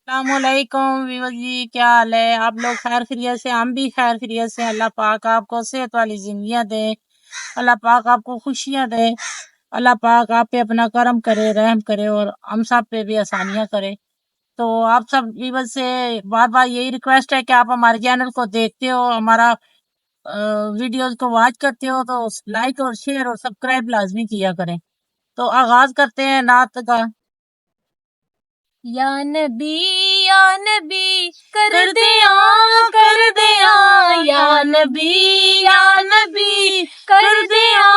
अस्सलामुअलैकुम विवल जी, क्या हाल है? आप लोग खैर खैरियत से? हम भी खैर खैरियत से। अल्लाह पाक आपको सेहत वाली जिंदगियां दे, अल्लाह पाक आपको खुशियां दे, अल्लाह पाक आप पे अपना करम करे, रहम करे और हम सब पे भी आसानियां करे। तो आप सब विवल से बार बार यही रिक्वेस्ट है कि आप हमारे चैनल को देखते हो, हमारा वीडियोस को वॉच करते हो तो लाइक और शेयर और सब्सक्राइब लाजमी किया करें। तो आगाज करते हैं नात का। या नबी कर दिया या नबी कर दिया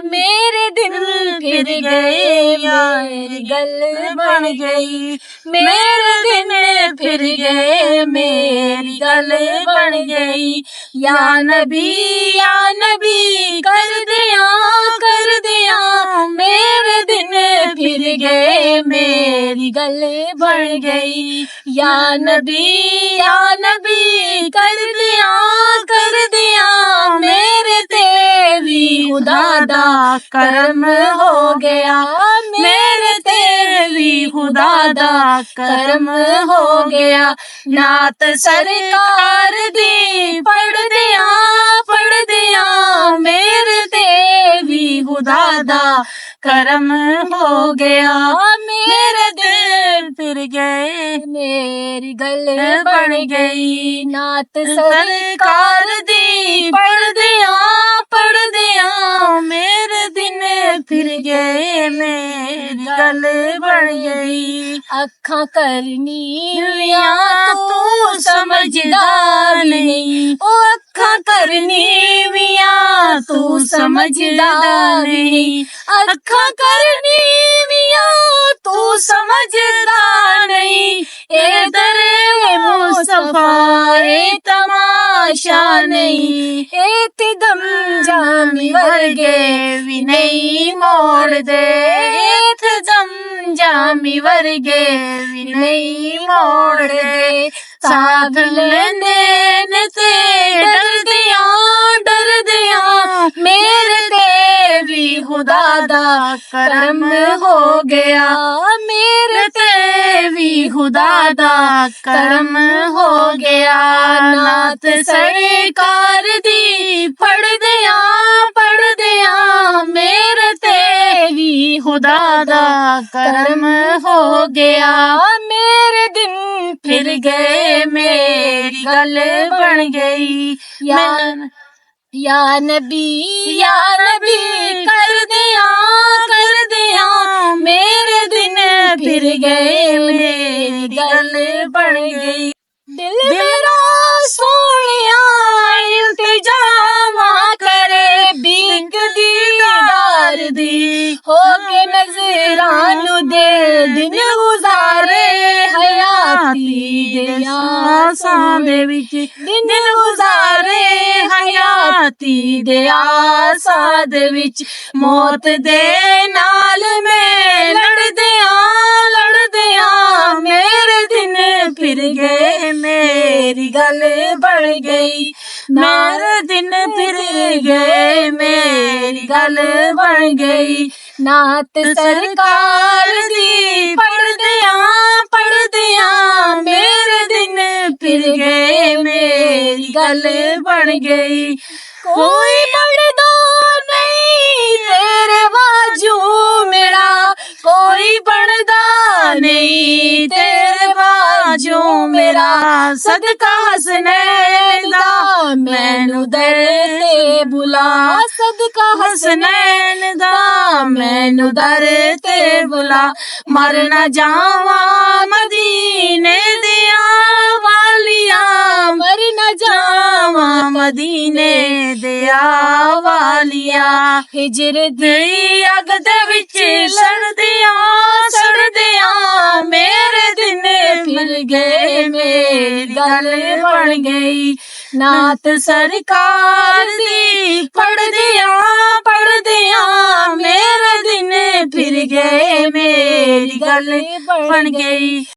मेरे दिल फिर गए, मेरी गल बन गई, मेरे दिन फिर गए, मेरी गल बन गई। या नबी कर दिया मेरे दिन फिर गए, मेरी गल बन गई। या नबी कर दिया मेरे ते भी खुदा दा करम हो गया, मेरे ते भी खुदा दा करम हो गया। नात सरकार दी पढ़ दिया मेरे ते भी खुदा दा करम हो गया, मेरे दिल फिर गए, मेरी गल बन गई। नात सरकार दी पढ़ दिया मेरे दिन फिर गए, मेरी गल बन गई। अखा करनिया तू समझदार नहीं, ओ अखा करनिया तू समझदार नहीं, अखा करनिया तू समझदार नहीं। ए दरे मुस्तफा ए तमाशा नहीं, ए ते दम जामी वर्गे भी नहीं मोड़ दे, ए ते दम जामी वर्गे भी नहीं मोड़ दे। साथ लेने ते डर दिया मेरे ते भी खुदा दा करम हो गया, मेरे ते भी खुदा दा करम हो गया। नात सरकार दी पढ़ दिया मेरे ते भी खुदा दा करम हो गया, मेरे दिन फिर गए, मेरी गल बन गई। या नबी कर दिया मेरे दिन फिर गए, मेरी गल बन गई। दिल मेरा सोनिया इल्तिजामा करे, बिक दीदार दी हो के नजरानू दे, दिन गुजारे हयाती दे आसां दे विच, दिन गुजारे हयाती दे आसां दे विच। मौत दे नाल में लड़ दिया मेरे दिन फिर गए, मेरी गल बन गई, मेरे दिन फिर गए, मेरी गल बन गई। नात सरकार दी पढ़ दिया मेरे दिन फिर गए, मेरी गल बन गई। कोई बढ़दा नहीं तेरे बाजू मेरा, कोई बढ़दा नहीं तेरे बाजू मेरा, सदका हसनैन दा मैनू दर ते बुला, सदका हसनैन दा मैनू दर ते बुला। मर ना जावा मदीने दिया वालिया, मर ना जावा मदीने दिया वालिया। हिजर दी अग दे विच सड़ दिया मेरे दिन फिर गए, मेरी गल बन गई। नात सरकार दी पढ़ दिया मेरे दिन फिर गए, मेरी गल बन गई।